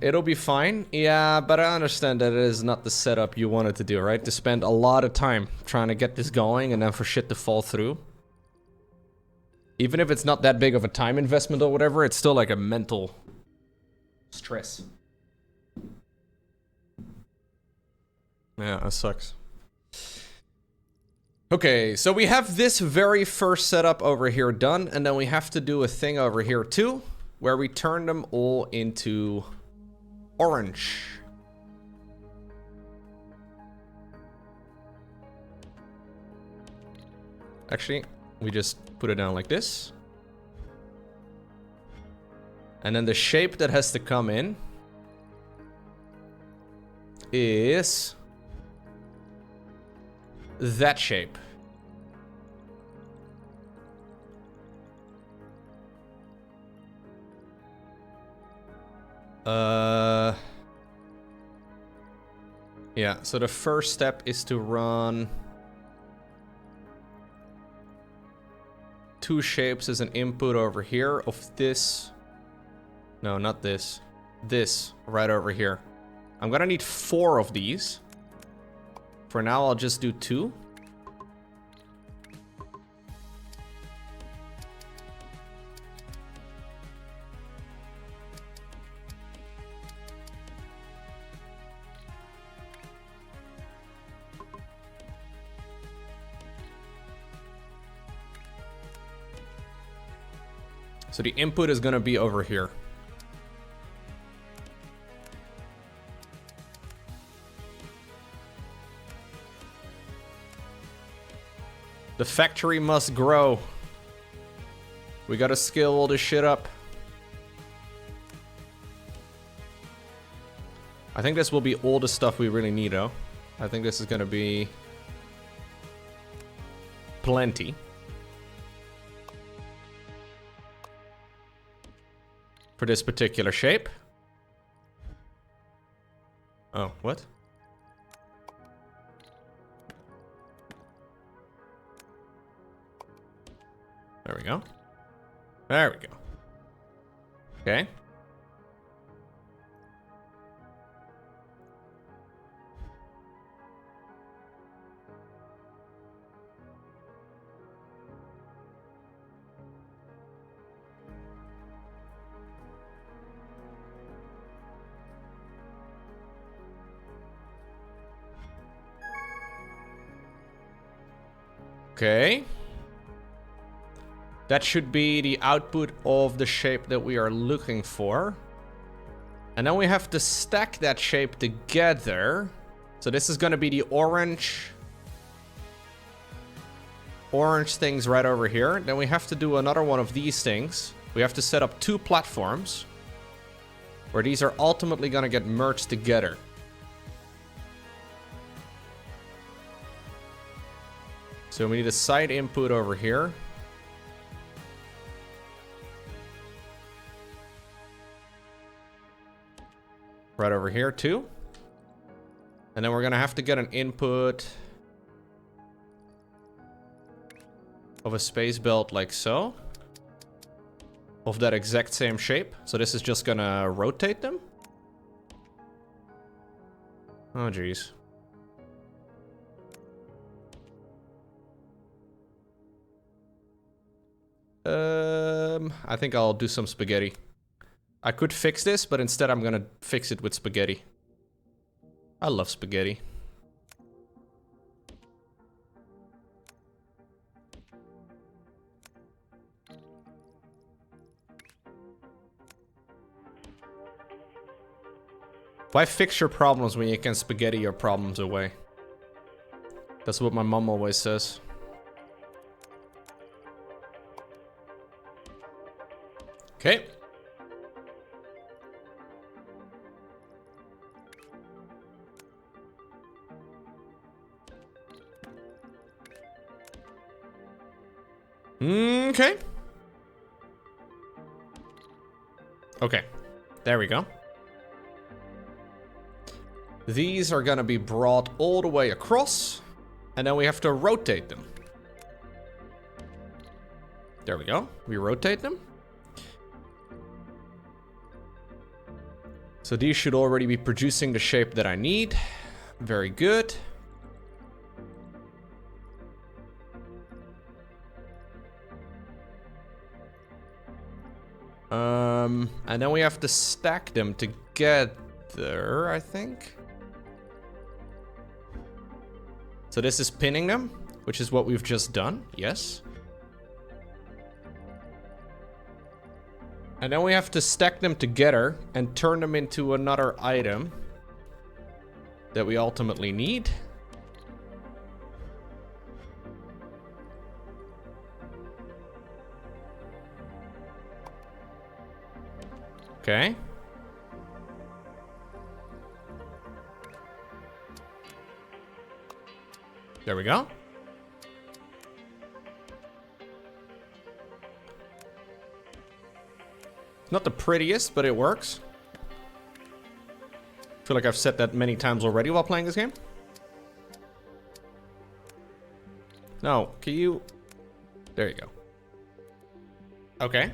It'll be fine. Yeah, but I understand that it is not the setup you wanted to do, right? To spend a lot of time trying to get this going and then for shit to fall through. Even if it's not that big of a time investment or whatever, it's still like a mental stress. Yeah, that sucks. Okay, so we have this very first setup over here done, and then we have to do a thing over here too, where we turn them all into orange. Actually, we just put it down like this. And then the shape that has to come in is that shape. Yeah, so the first step is to run 2 shapes as an input over here of this. No, not this. This right over here. I'm gonna need 4 of these. For now, I'll just do 2. So the input is gonna be over here. The factory must grow. We gotta scale all this shit up. I think this will be all the stuff we really need, though. I think this is gonna be plenty. For this particular shape. Oh, what? There we go. There we go. Okay. Okay. That should be the output of the shape that we are looking for. And then we have to stack that shape together. So this is going to be the orange things right over here. Then we have to do another one of these things. We have to set up 2 platforms where these are ultimately going to get merged together. So we need a side input over here. Right over here too. And then we're gonna have to get an input of a space belt like so. Of that exact same shape. So this is just gonna rotate them. Oh geez. I think I'll do some spaghetti. I could fix this, but instead I'm gonna fix it with spaghetti. I love spaghetti. Why fix your problems when you can spaghetti your problems away? That's what my mom always says. Okay. Okay. Okay. There we go. These are gonna be brought all the way across, and then we have to rotate them. There we go. We rotate them. So these should already be producing the shape that I need. Very good. And then we have to stack them together, I think. So this is pinning them, which is what we've just done. Yes. And then we have to stack them together and turn them into another item that we ultimately need. Okay. There we go. Not the prettiest, but it works. I feel like I've said that many times already while playing this game. No, can you... There you go. Okay.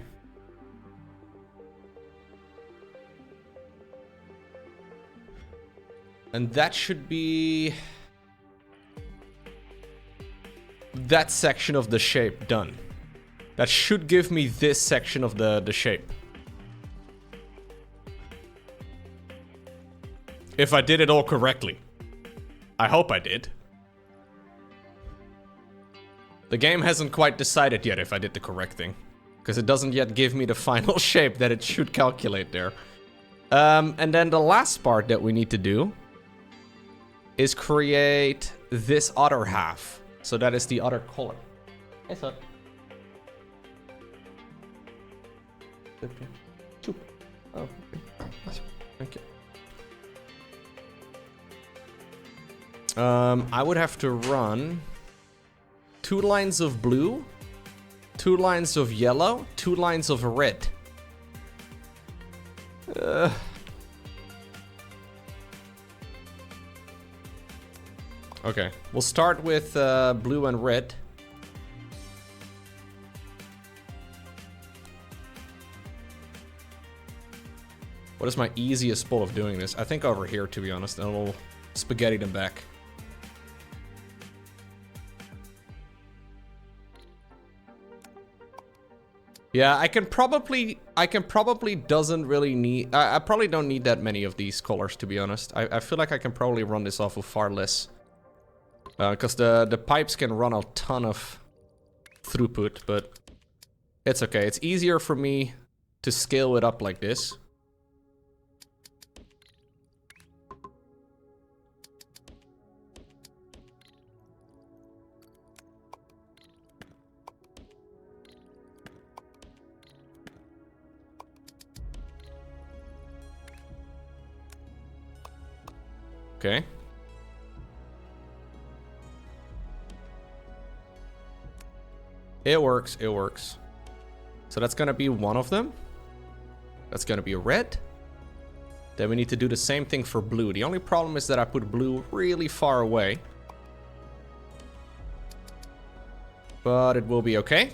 And that should be... that section of the shape done. That should give me this section of the shape. If I did it all correctly. I hope I did. The game hasn't quite decided yet if I did the correct thing. Because it doesn't yet give me the final shape that it should calculate there. And then the last part that we need to do is create this other half. So that is the other color. Hey, sir. Oh, thank you. I would have to run 2 lines of blue, 2 lines of yellow, 2 lines of red. Okay, we'll start with blue and red. What is my easiest spot of doing this? I think over here, to be honest, and we'll spaghetti them back. Yeah, I probably doesn't really need... I probably don't need that many of these colors, to be honest. I feel like I can probably run this off with far less. Because the pipes can run a ton of throughput, but it's okay. It's easier for me to scale it up like this. Okay. It works, it works. So that's gonna be one of them. That's gonna be red. Then we need to do the same thing for blue. The only problem is that I put blue really far away. But it will be okay.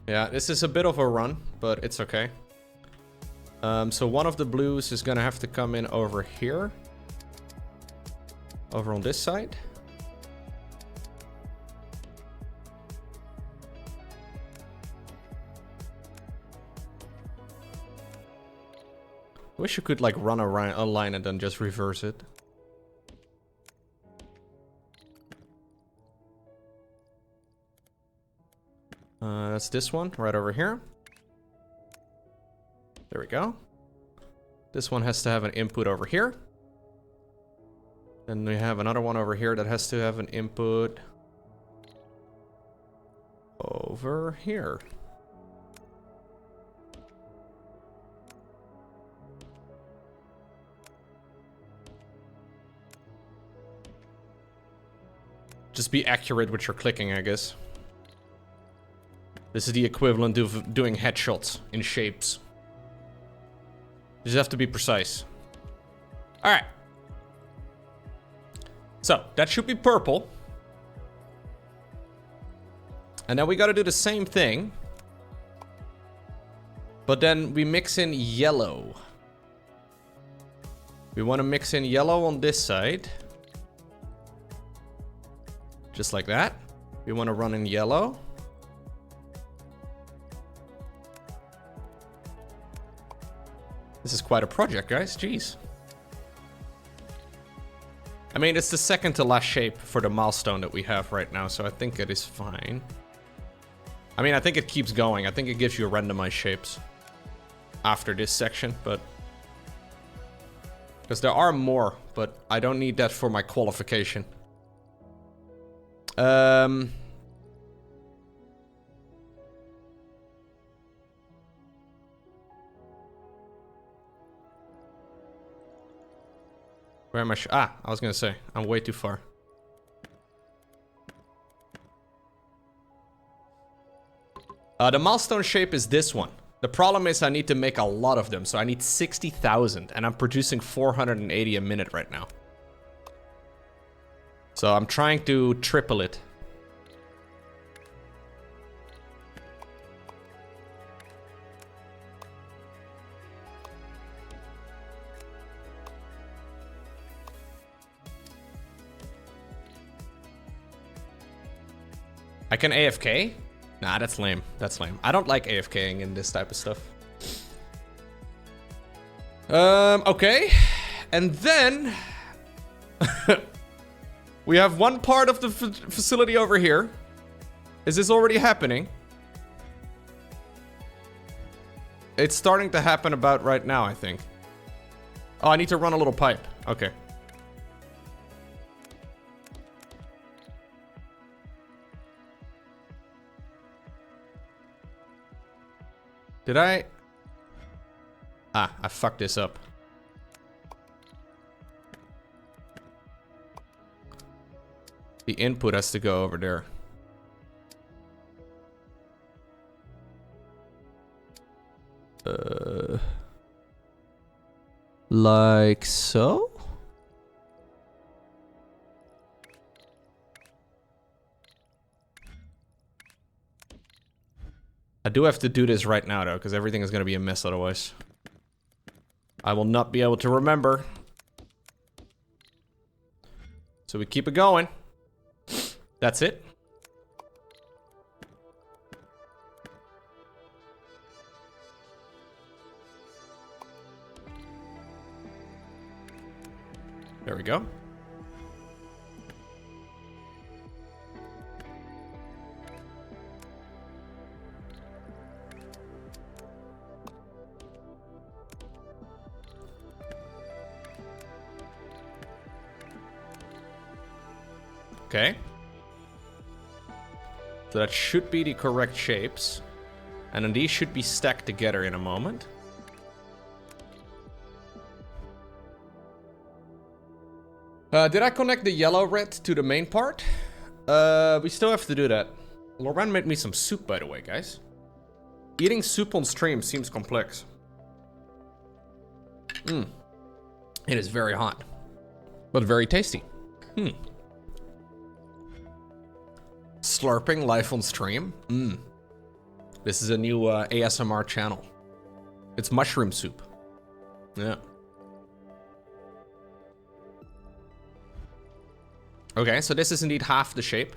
Yeah, this is a bit of a run, but it's okay. So one of the blues is gonna have to come in over here. Over on this side. Wish you could like run a line and then just reverse it. That's this one right over here. There we go. This one has to have an input over here. Then we have another one over here that has to have an input over here. Just be accurate with your clicking, I guess. This is the equivalent of doing headshots in Shapez. You just have to be precise. All right. So that should be purple. And now we got to do the same thing. But then we mix in yellow. We want to mix in yellow on this side. Just like that. We want to run in yellow. This is quite a project, guys. Jeez. I mean, it's the second to last shape for the milestone that we have right now, so I think it is fine. I mean, I think it keeps going. I think it gives you randomized shapes after this section, but... because there are more, but I don't need that for my qualification. Where am I? I was gonna say, I'm way too far. The milestone shape is this one. The problem is I need to make a lot of them, so I need 60,000, and I'm producing 480 a minute right now. So I'm trying to triple it. I can AFK? Nah, that's lame. That's lame. I don't like AFKing in this type of stuff. Okay. And then... we have one part of the facility over here. Is this already happening? It's starting to happen about right now, I think. Oh, I need to run a little pipe. Okay. Did I? I fucked this up. The input has to go over there. Like so? I do have to do this right now, though, because everything is going to be a mess otherwise. I will not be able to remember. So we keep it going. That's it. There we go. Okay. So that should be the correct shapes. And then these should be stacked together in a moment. Did I connect the yellow red to the main part? We still have to do that. Lauren made me some soup, by the way, guys. Eating soup on stream seems complex. It is very hot. But very tasty. Slurping live on stream. This is a new ASMR channel. It's mushroom soup. Yeah. Okay, so this is indeed half the shape.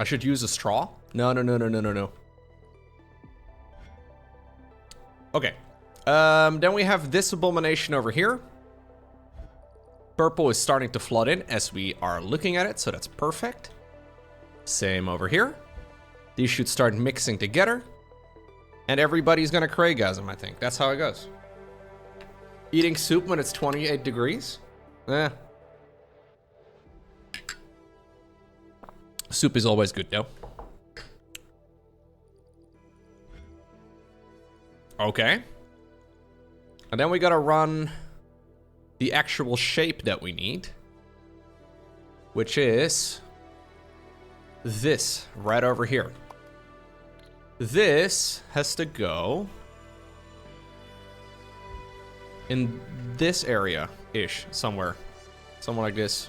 I should use a straw. No. Okay. Then we have this abomination over here. Purple is starting to flood in as we are looking at it, so that's perfect. Same over here. These should start mixing together. And everybody's gonna Craigasm, I think. That's how it goes. Eating soup when it's 28 degrees? Eh. Soup is always good, though. Okay. And then we gotta run the actual shape that we need. Which is... this, right over here. This has to go... in this area-ish, somewhere. Somewhere like this.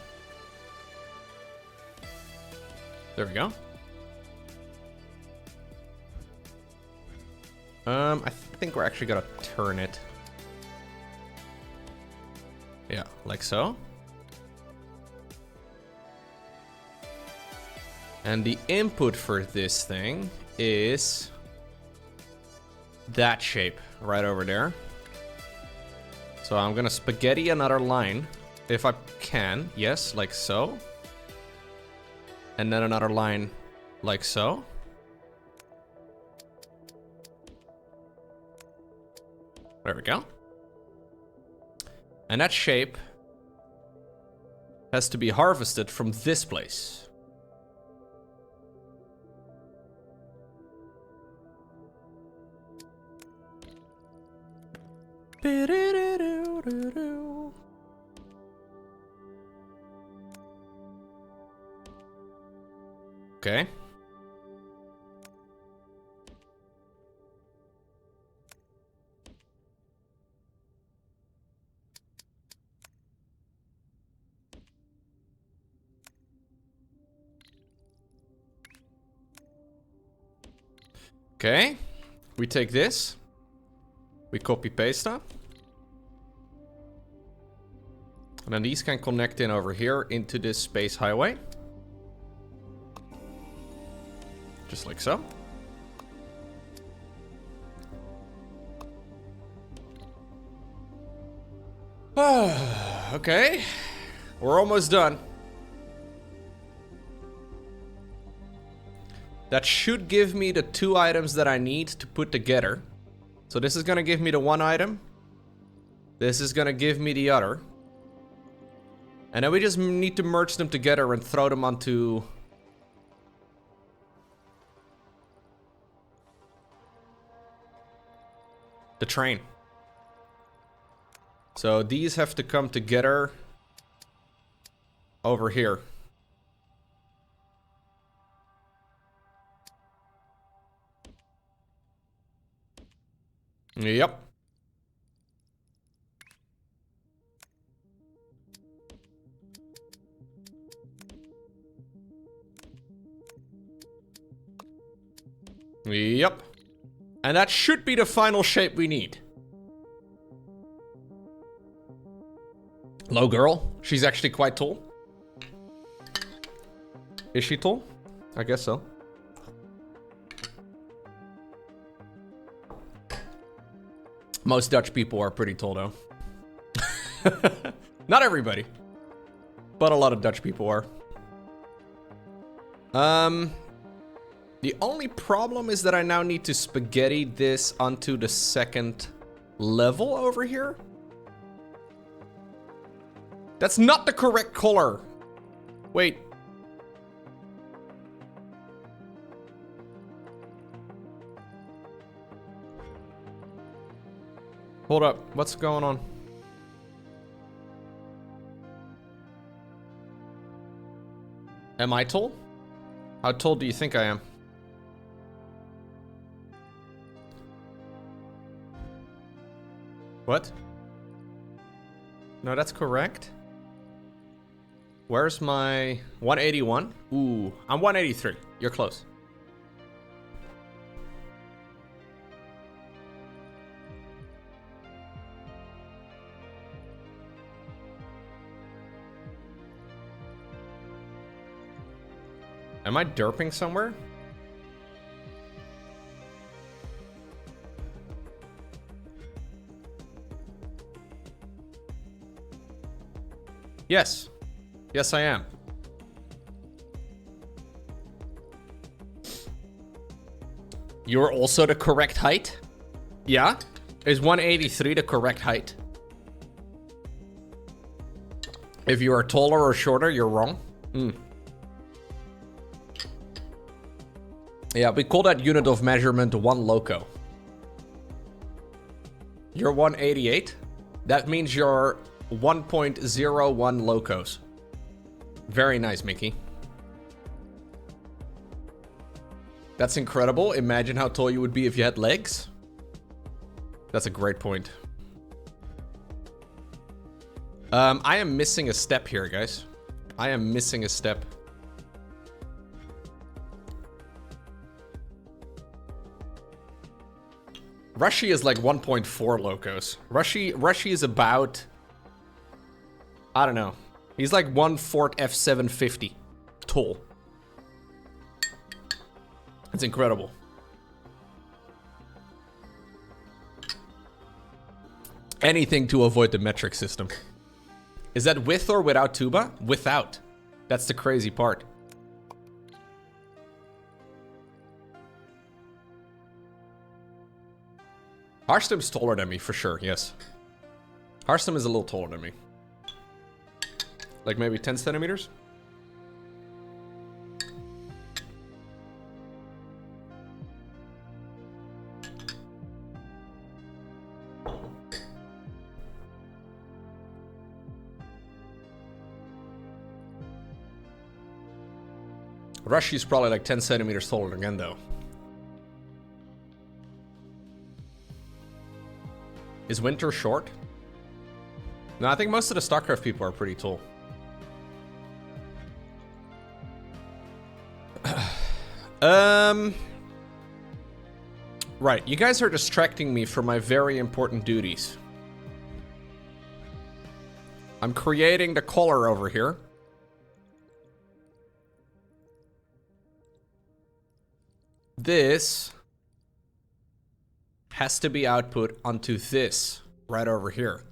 There we go. I think we're actually gonna turn it. Yeah, like so. And the input for this thing is that shape right over there. So I'm gonna spaghetti another line, if I can. Yes, like so. And then another line like so. There we go. And that shape has to be harvested from this place. Okay. Okay. We take this. We copy paste that. And then these can connect in over here into this space highway. Just like so. Okay. We're almost done. That should give me the 2 items that I need to put together. So this is gonna give me the 1 item. This is gonna give me the other. And then we just need to merge them together and throw them onto the train. So these have to come together over here. Yep. Yep. And that should be the final shape we need. Low girl. She's actually quite tall. Is she tall? I guess so. Most Dutch people are pretty tall, though. Not everybody, but a lot of Dutch people are. The only problem is that I now need to spaghetti this onto the second level over here. That's not the correct color. Wait. Hold up, what's going on? Am I tall? How tall do you think I am? What? No, that's correct. Where's my 181? Ooh, I'm 183. You're close. Am I derping somewhere? Yes. Yes, I am. You're also the correct height? Yeah? Is 183 the correct height? If you are taller or shorter, you're wrong. Hmm. Yeah, we call that unit of measurement 1 Lowko. You're 188. That means you're 1.01 Lowkos. Very nice, Mickey. That's incredible. Imagine how tall you would be if you had legs. That's a great point. I am missing a step here, guys. I am missing a step. Rushy is like 1.4 Lowkos. Rushy is about... I don't know. He's like 1/4 F750 tall. It's incredible. Anything to avoid the metric system. Is that with or without tuba? Without. That's the crazy part. Harstem's taller than me, for sure, yes. Harstem is a little taller than me. Like maybe 10 centimeters? Rushy's probably like 10 centimeters taller again, though. Is Winter short? No, I think most of the StarCraft people are pretty tall. Right, you guys are distracting me from my very important duties. I'm creating the color over here. This has to be output onto this right over here.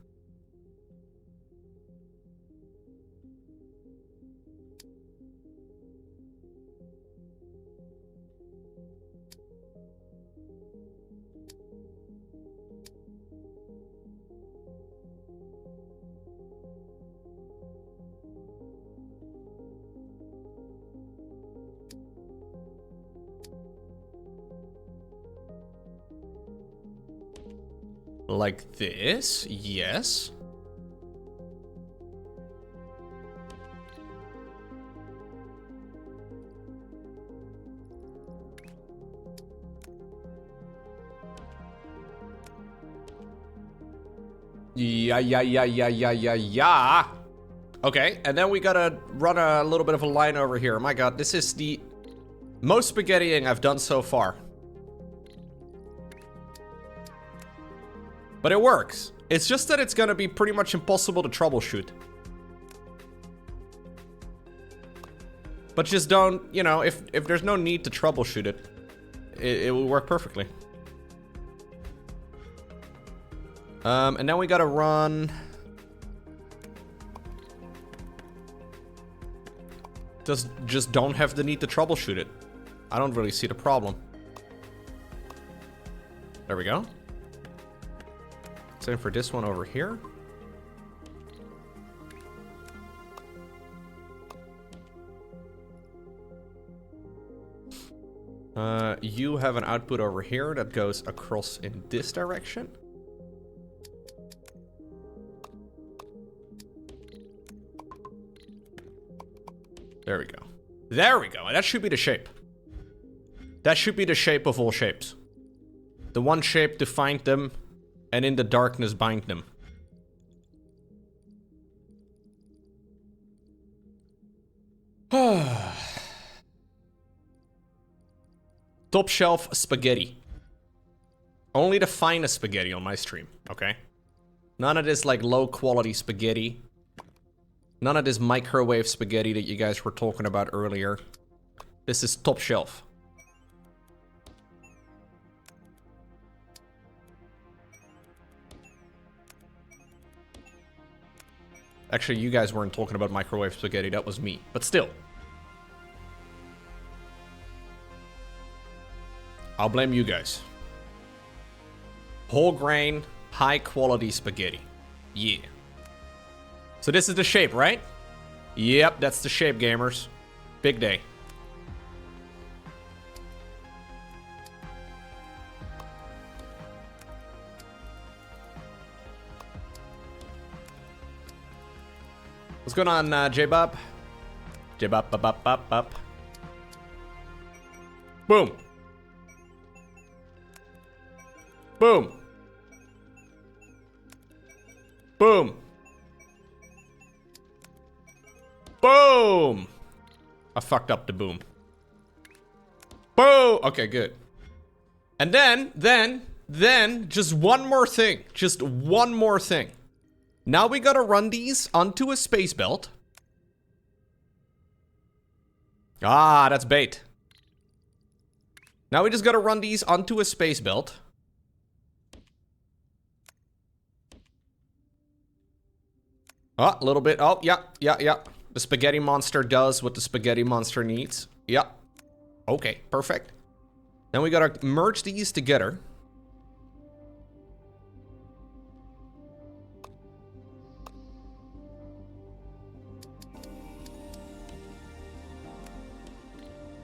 Like this, yes. Yeah. Okay, and then we gotta run a little bit of a line over here. My god, this is the most spaghettiing I've done so far. But it works. It's just that it's gonna be pretty much impossible to troubleshoot. But just don't, you know, if there's no need to troubleshoot it, it will work perfectly. And then we gotta run... Just don't have the need to troubleshoot it. I don't really see the problem. There we go. Same for this one over here. You have an output over here that goes across in this direction. There we go. There we go. And that should be the shape. That should be the shape of all shapes. The one shape to find them, and in the darkness bind them. Top shelf spaghetti. Only the finest spaghetti on my stream, okay? None of this like low quality spaghetti. None of this microwave spaghetti that you guys were talking about earlier. This is top shelf. Actually, you guys weren't talking about microwave spaghetti, that was me. But still. I'll blame you guys. Whole grain, high quality spaghetti. Yeah. So this is the shape, right? Yep, that's the shape, gamers. Big day. What's going on, J-Bob? J-Bob, bop, bop, bop, bop. Boom. Boom. Boom. Boom! I fucked up the boom. Boom! Okay, good. And then, just one more thing. Just one more thing. Now we gotta run these onto a space belt. Ah, that's bait. Now we just gotta run these onto a space belt. Oh, a little bit. Oh, yeah. The spaghetti monster does what the spaghetti monster needs. Yeah. Okay, perfect. Then we gotta merge these together.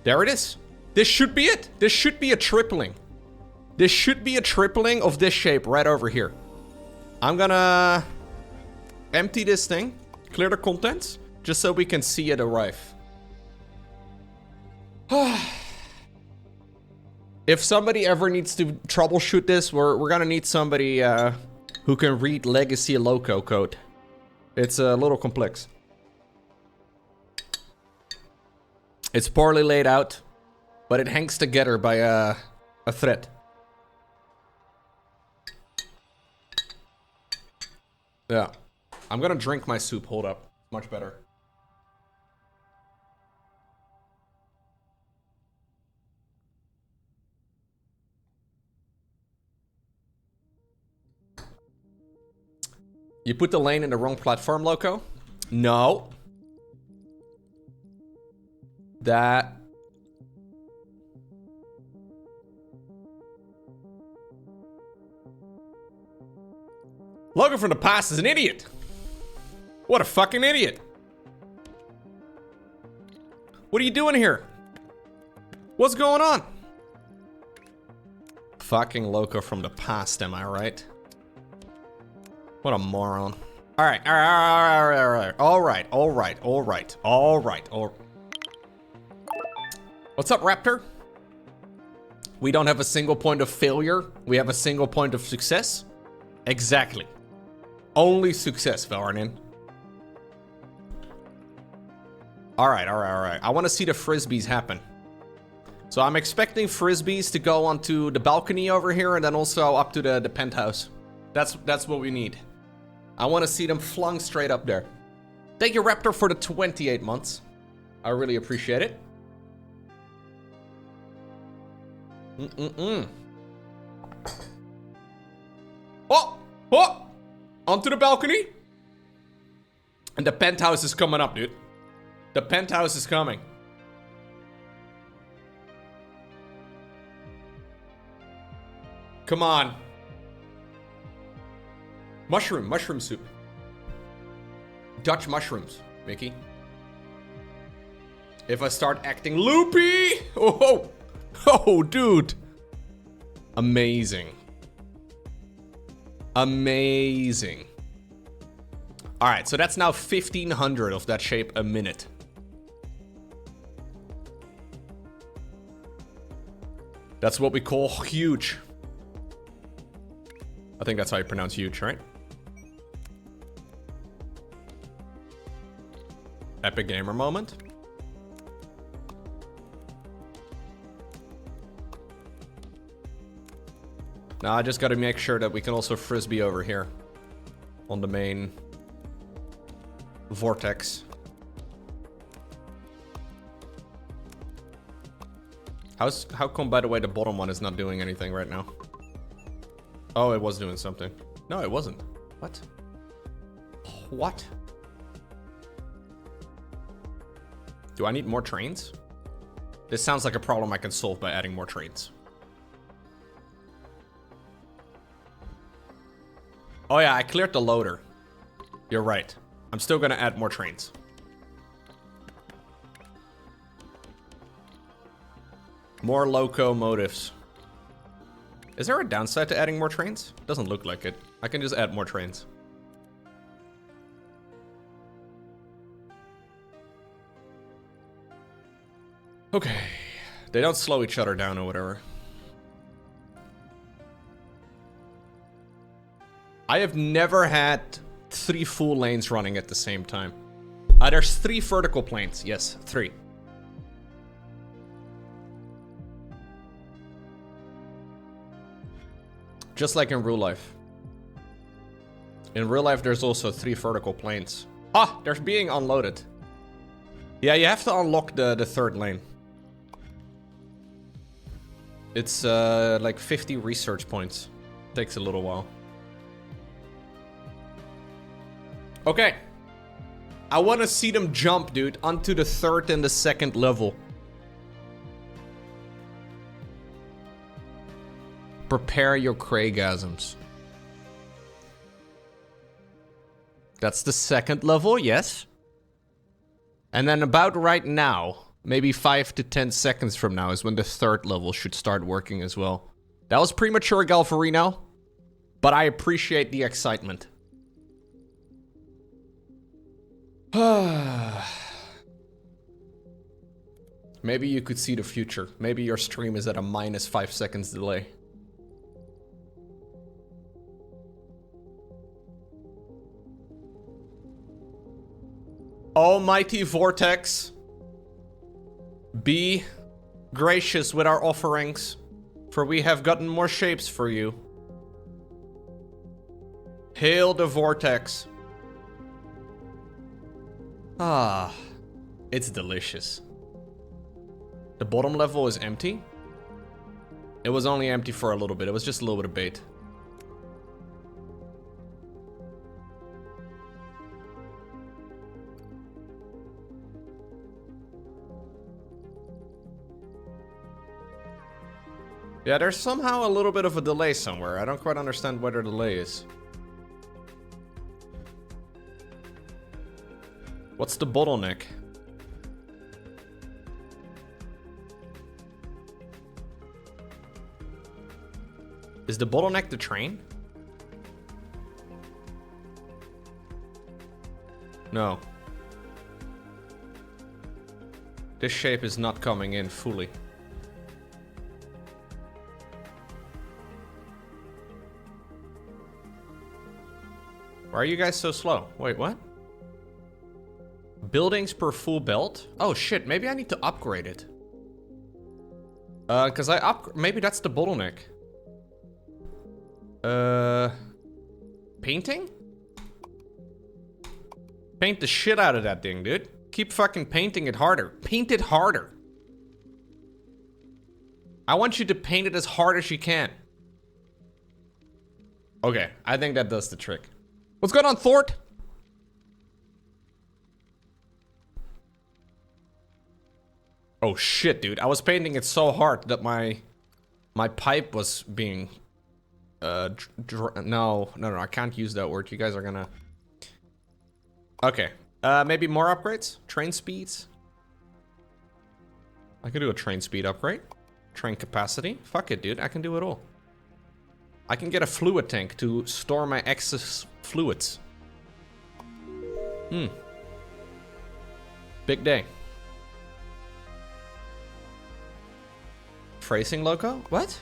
There it is. This should be it. This should be a tripling. This should be a tripling of this shape right over here. I'm gonna empty this thing, clear the contents, just so we can see it arrive. If somebody ever needs to troubleshoot this, we're gonna need somebody who can read legacy Lowko code. It's a little complex. It's poorly laid out, but it hangs together by a thread. Yeah. I'm gonna drink my soup. Hold up. Much better. You put the lane in the wrong platform, Lowko? No. That... Lowko from the past is an idiot. What a fucking idiot. What are you doing here? What's going on? Fucking Lowko from the past, am I right? What a moron. Alright. What's up, Raptor? We don't have a single point of failure. We have a single point of success. Exactly. Only success, Valranin. Alright. I want to see the frisbees happen. So I'm expecting frisbees to go onto the balcony over here and then also up to the penthouse. That's what we need. I want to see them flung straight up there. Thank you, Raptor, for the 28 months. I really appreciate it. Oh! Onto the balcony. And the penthouse is coming up, dude. The penthouse is coming. Come on. Mushroom soup. Dutch mushrooms, Mickey. If I start acting loopy! Oh, dude. Amazing. Amazing. Alright, so that's now 1,500 of that shape a minute. That's what we call huge. I think that's how you pronounce huge, right? Epic gamer moment. Now I just gotta make sure that we can also frisbee over here. On the main vortex. How come, by the way, the bottom one is not doing anything right now? Oh, it was doing something. No, it wasn't. What? What? Do I need more trains? This sounds like a problem I can solve by adding more trains. Oh yeah, I cleared the loader. You're right. I'm still gonna add more trains. More locomotives. Is there a downside to adding more trains? Doesn't look like it. I can just add more trains. Okay. They don't slow each other down or whatever. I have never had 3 full lanes running at the same time. There's 3 vertical planes. Yes, 3. Just like in real life. In real life, there's also 3 vertical planes. Ah, they're being unloaded. Yeah, you have to unlock the 3rd lane. It's like 50 research points. Takes a little while. Okay. I want to see them jump, dude, onto the 3rd and the 2nd level. Prepare your Craigasms. That's the 2nd level, yes. And then about right now, maybe 5 to 10 seconds from now is when the 3rd level should start working as well. That was premature, Galvarino, but I appreciate the excitement. Maybe you could see the future. Maybe your stream is at a minus 5 seconds delay. Almighty Vortex, be gracious with our offerings, for we have gotten more shapes for you. Hail the Vortex. Ah, it's delicious. The bottom level is empty. It was only empty for a little bit. It was just a little bit of bait. Yeah, there's somehow a little bit of a delay somewhere. I don't quite understand where the delay is. What's the bottleneck? Is the bottleneck the train? No. This shape is not coming in fully. Why are you guys so slow? Wait, what? Buildings per full belt? Oh shit, maybe I need to upgrade it. Cause maybe that's the bottleneck. Painting? Paint the shit out of that thing, dude. Keep fucking painting it harder. Paint it harder. I want you to paint it as hard as you can. Okay, I think that does the trick. What's going on, Thort? Oh shit, dude. I was painting it so hard that my pipe was being no, I can't use that word. You guys are gonna... Okay. Maybe more upgrades? Train speeds? I can do a train speed upgrade. Train capacity. Fuck it, dude. I can do it all. I can get a fluid tank to store my excess fluids. Big day. Phrasing, Lowko? What?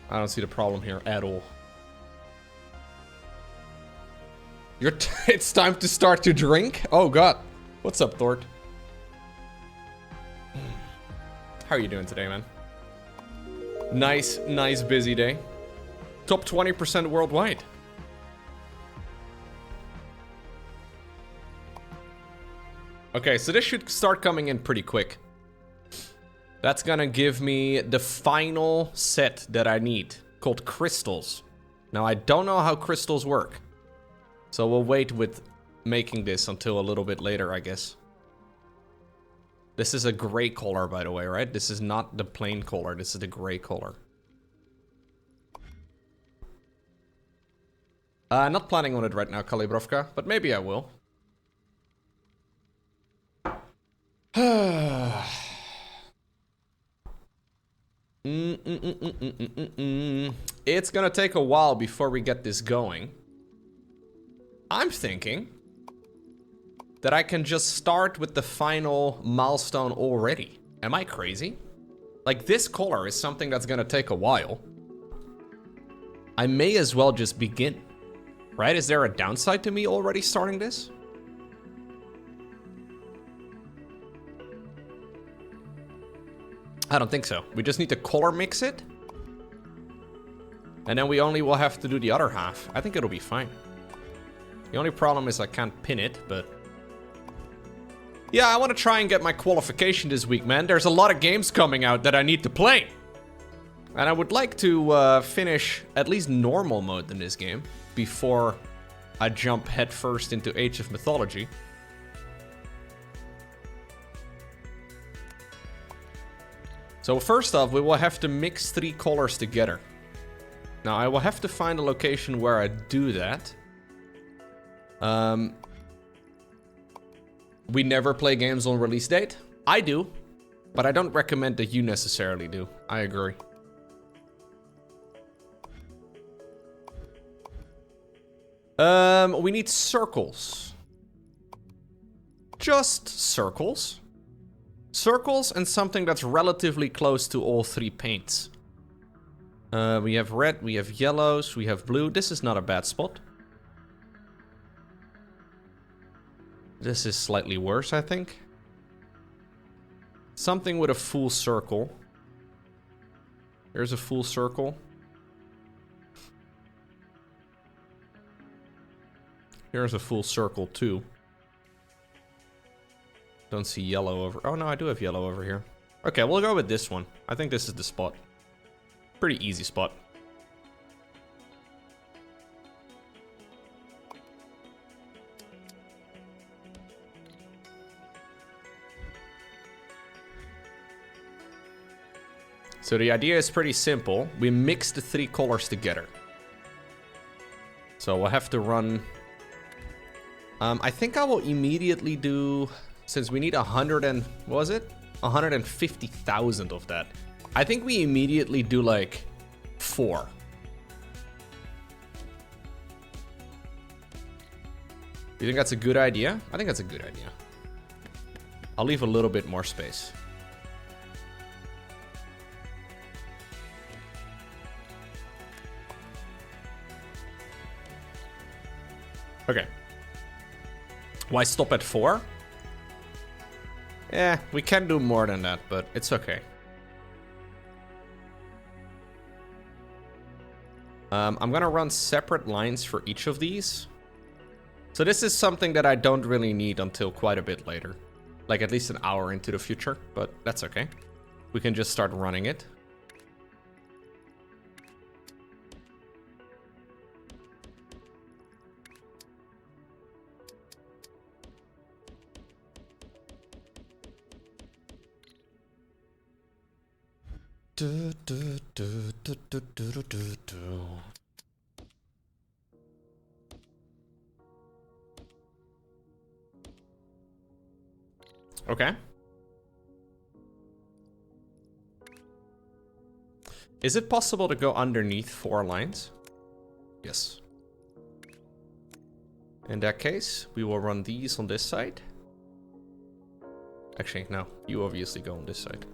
I don't see the problem here at all. It's time to start to drink? Oh god. What's up, Thort? How are you doing today, man? Nice busy day. Top 20% worldwide. Okay, so this should start coming in pretty quick. That's gonna give me the final set that I need, called crystals. Now, I don't know how crystals work, so we'll wait with making this until a little bit later, I guess. This is a gray color, by the way, right? This is not the plain color, this is the gray color. Not planning on it right now, Kalibrovka, but maybe I will. It's gonna take a while before we get this going. I'm thinking that I can just start with the final milestone already. Am I crazy? Like, this color is something that's gonna take a while. I may as well just begin. Right? Is there a downside to me already starting this? I don't think so. We just need to color mix it. And then we only will have to do the other half. I think it'll be fine. The only problem is I can't pin it, but... Yeah, I want to try and get my qualification this week, man. There's a lot of games coming out that I need to play. And I would like to finish at least normal mode in this game before I jump headfirst into Age of Mythology. So first off, we will have to mix 3 colors together. Now, I will have to find a location where I do that. We never play games on release date. I do, but I don't recommend that you necessarily do. I agree. We need circles. Just circles. Circles and something that's relatively close to all 3 paints. We have red, we have yellows, we have blue. This is not a bad spot. This is slightly worse, I think. Something with a full circle. There's a full circle. Here's a full circle too. Don't see yellow over... Oh no, I do have yellow over here. Okay, we'll go with this one. I think this is the spot. Pretty easy spot. So the idea is pretty simple. We mix the 3 colors together. So we'll have to run... I think I will immediately do... Since we need 100 and... What was it? 150,000 of that. I think we immediately do like 4. You think that's a good idea? I think that's a good idea. I'll leave a little bit more space. Okay. Why stop at 4? Yeah, we can do more than that, but it's okay. I'm gonna run separate lines for each of these. So this is something that I don't really need until quite a bit later. Like at least an hour into the future, but that's okay. We can just start running it. Okay. Is it possible to go underneath 4 lines? Yes. In that case, we will run these on this side. Actually, no. You obviously go on this side.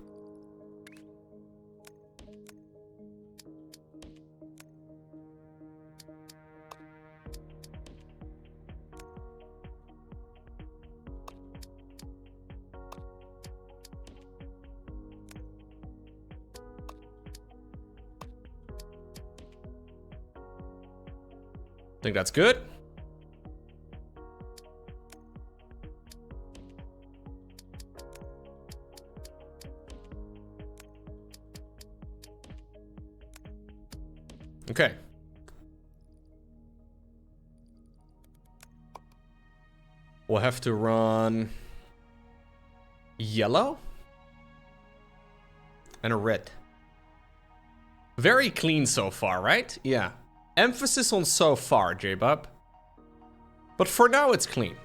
Think that's good. Okay. We'll have to run yellow and a red. Very clean so far, right? Yeah. Emphasis on so far, J-Bub. But for now, it's clean.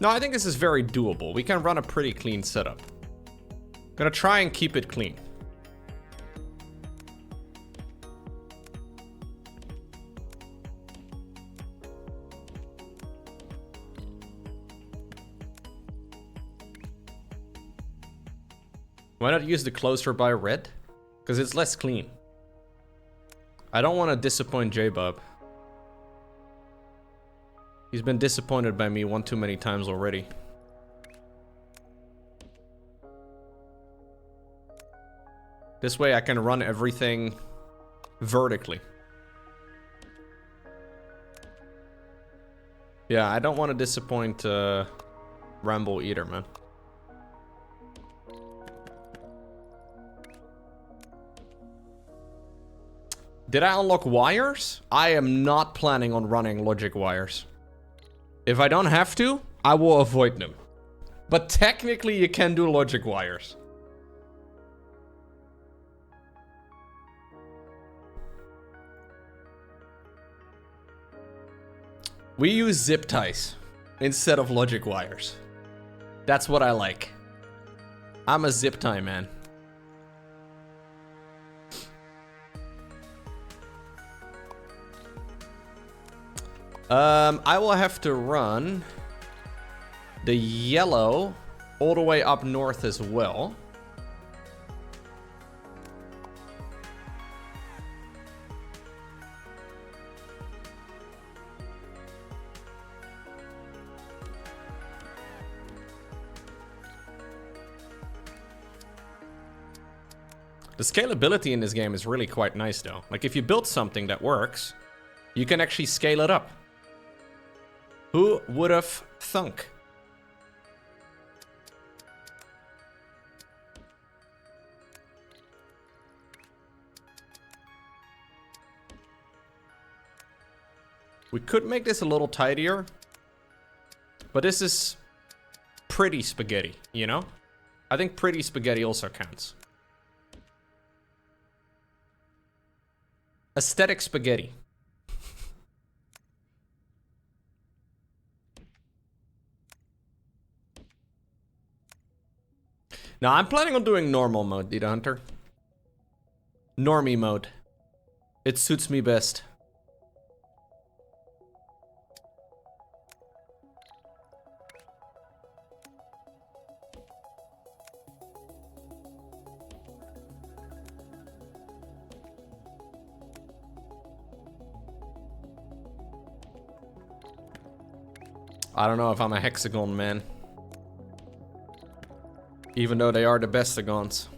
No, I think this is very doable. We can run a pretty clean setup. Gonna try and keep it clean. Why not use the closer by red? Because it's less clean. I don't want to disappoint J-Bub. He's been disappointed by me one too many times already. This way I can run everything vertically. Yeah, I don't want to disappoint Rambo either, man. Did I unlock wires? I am not planning on running logic wires. If I don't have to, I will avoid them. But technically you can do logic wires. We use zip ties instead of logic wires. That's what I like. I'm a zip tie man. I will have to run the yellow all the way up north as well. The scalability in this game is really quite nice though. Like if you build something that works, you can actually scale it up. Who would have thunk? We could make this a little tidier, but this is pretty spaghetti, you know? I think pretty spaghetti also counts. Aesthetic spaghetti. Now, I'm planning on doing normal mode, Dita Hunter. Normie mode. It suits me best. I don't know if I'm a hexagon man. Even though they are the bestagons.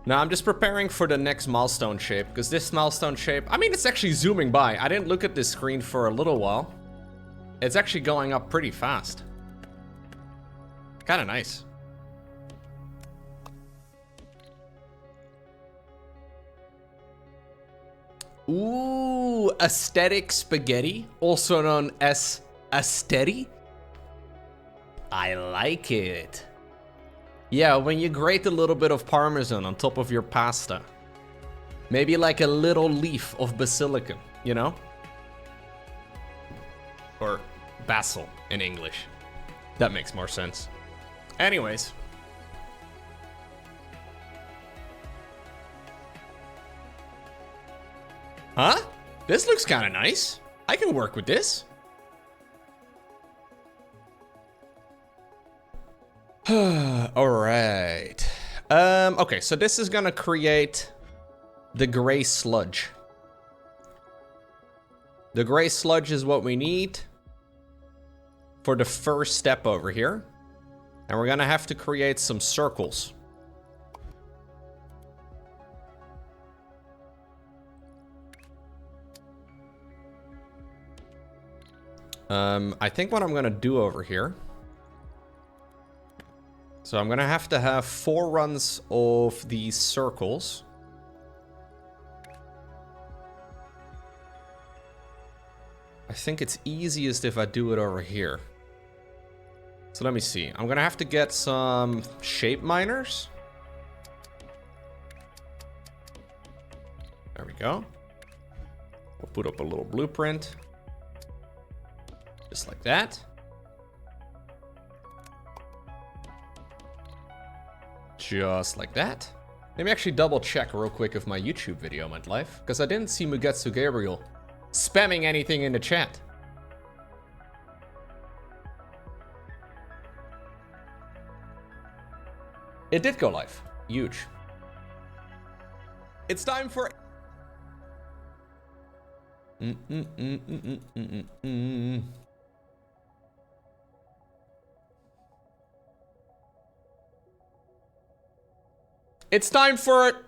Now I'm just preparing for the next milestone shape, because this milestone shape, I mean, it's actually zooming by. I didn't look at this screen for a little while. It's actually going up pretty fast. Kind of nice. Ooh, aesthetic spaghetti, also known as aesthetic. I like it. Yeah, when you grate a little bit of parmesan on top of your pasta. Maybe like a little leaf of basilicum, you know? Or basil in English. That makes more sense. Anyways. Huh? This looks kind of nice. I can work with this. All right. Okay, so this is gonna create the gray sludge. The gray sludge is what we need for the first step over here. And we're gonna have to create some circles. I think what I'm gonna do over here. So I'm gonna have to have 4 runs of these circles. I think it's easiest if I do it over here. So let me see. I'm gonna have to get some shape miners. There we go. We'll put up a little blueprint. Just like that. Just like that. Let me actually double check real quick if my YouTube video went live, because I didn't see Mugetsu Gabriel spamming anything in the chat. It did go live. Huge. It's time for... It's time for...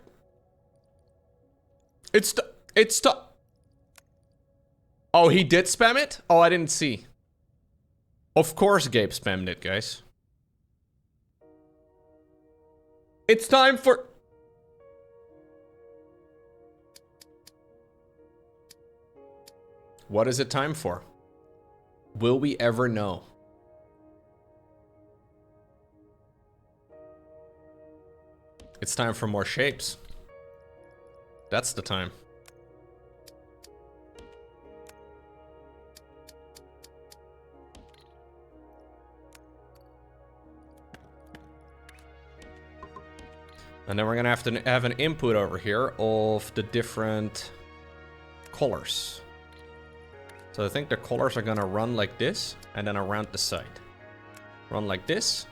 It's Oh, he did spam it? Oh, I didn't see. Of course Gabe spammed it, guys. It's time for... What is it time for? Will we ever know? It's time for more shapes. That's the time. And then we're gonna have to have an input over here of the different colors. So I think the colors are gonna run like this, and then around the side. Run like this,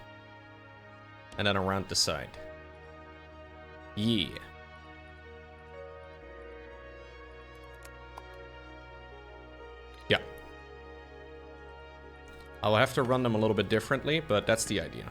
and then around the side. Yeah. Yeah. I'll have to run them a little bit differently, but that's the idea.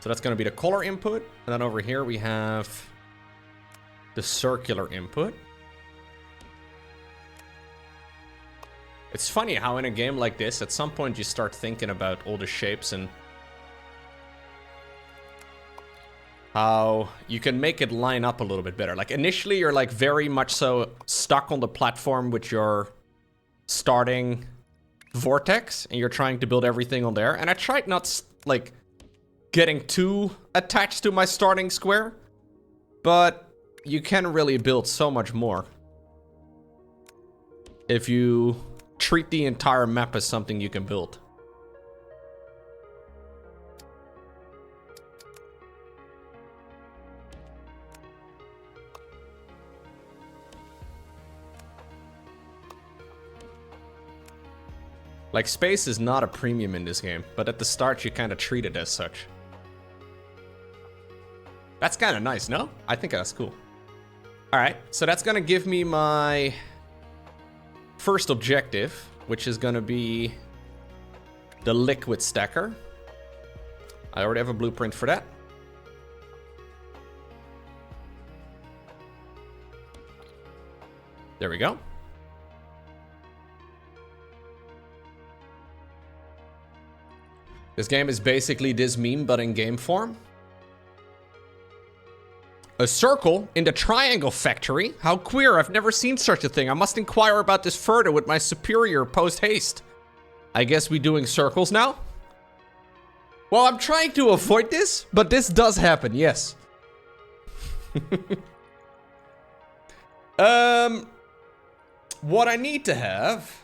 So that's going to be the color input. And then over here we have the circular input. It's funny how in a game like this, at some point you start thinking about all the shapes and how you can make it line up a little bit better. Like initially you're like very much so stuck on the platform with your starting vortex and you're trying to build everything on there. And I tried not like getting too attached to my starting square, but you can really build so much more if you treat the entire map as something you can build. Like space is not a premium in this game, but at the start you kind of treat it as such. That's kind of nice, no? I think that's cool. All right, so that's gonna give me my first objective, which is gonna be the liquid stacker. I already have a blueprint for that. There we go. This game is basically this meme, but in game form. A circle in the triangle factory? How queer, I've never seen such a thing. I must inquire about this further with my superior post-haste. I guess we doing circles now? Well, I'm trying to avoid this, but this does happen, yes. What I need to have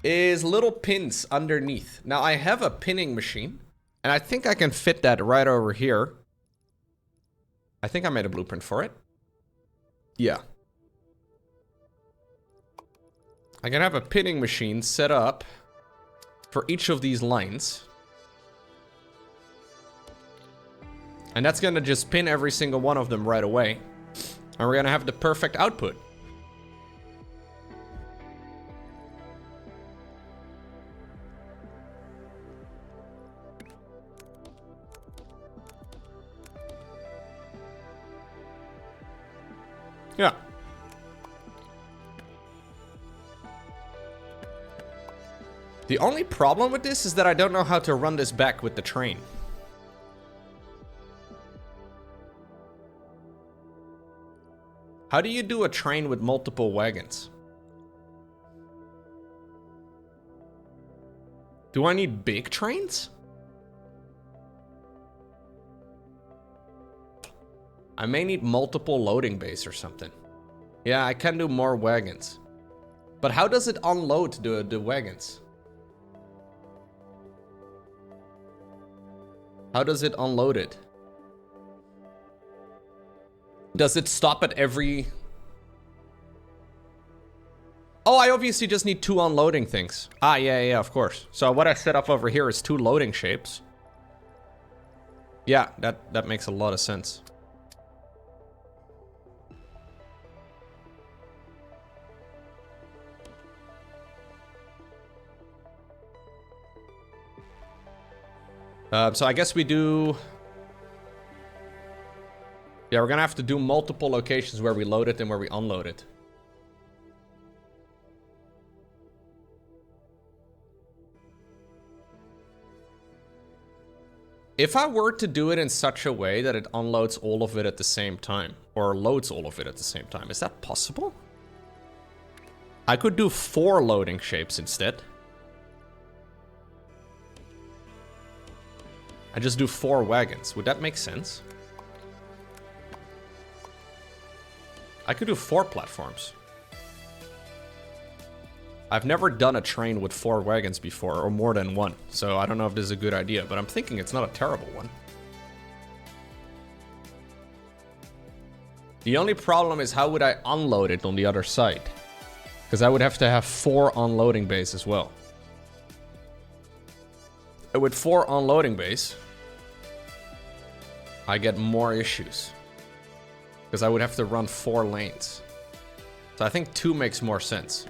is little pins underneath. Now, I have a pinning machine. And I think I can fit that right over here. I think I made a blueprint for it. Yeah. I can have a pinning machine set up for each of these lines. And that's gonna just pin every single one of them right away. And we're gonna have the perfect output. Yeah. The only problem with this is that I don't know how to run this back with the train. How do you do a train with multiple wagons? Do I need big trains? I may need multiple loading bays or something. Yeah, I can do more wagons. But how does it unload the wagons? How does it unload it? Does it stop at every... Oh, I obviously just need 2 unloading things. Ah, yeah, of course. So what I set up over here is 2 loading shapes. Yeah, that makes a lot of sense. So I guess we do... Yeah, we're gonna have to do multiple locations where we load it and where we unload it. If I were to do it in such a way that it unloads all of it at the same time, or loads all of it at the same time, is that possible? I could do 4 loading shapes instead. I just do 4 wagons. Would that make sense? I could do 4 platforms. I've never done a train with 4 wagons before, or more than 1, so I don't know if this is a good idea, but I'm thinking it's not a terrible one. The only problem is how would I unload it on the other side? Because I would have to have 4 unloading bays as well. And with 4 unloading bays, I get more issues. Because I would have to run 4 lanes. So I think 2 makes more sense.